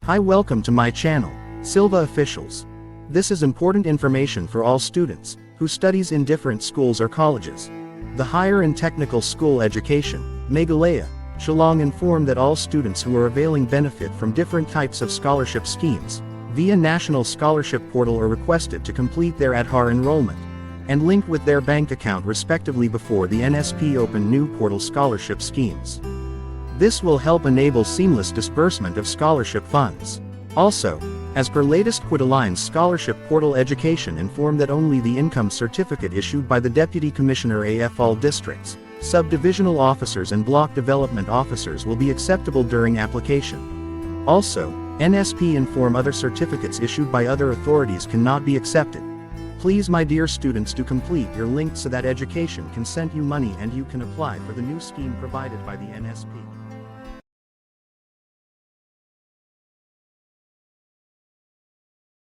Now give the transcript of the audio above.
Hi, welcome to my channel, Silva Officials. This is important information for all students who studies in different schools or colleges. The Higher and Technical School Education, Meghalaya, Shillong informed that all students who are availing benefit from different types of scholarship schemes via National Scholarship Portal are requested to complete their Aadhaar enrollment and link with their bank account respectively before the NSP open new portal scholarship schemes. This will help enable seamless disbursement of scholarship funds. Also, as per latest Quidaline's scholarship portal, education informed that only the income certificate issued by the Deputy Commissioner AF all districts, subdivisional officers and block development officers will be acceptable during application. Also, NSP inform other certificates issued by other authorities cannot be accepted. Please, my dear students, do complete your link so that education can send you money and you can apply for the new scheme provided by the NSP.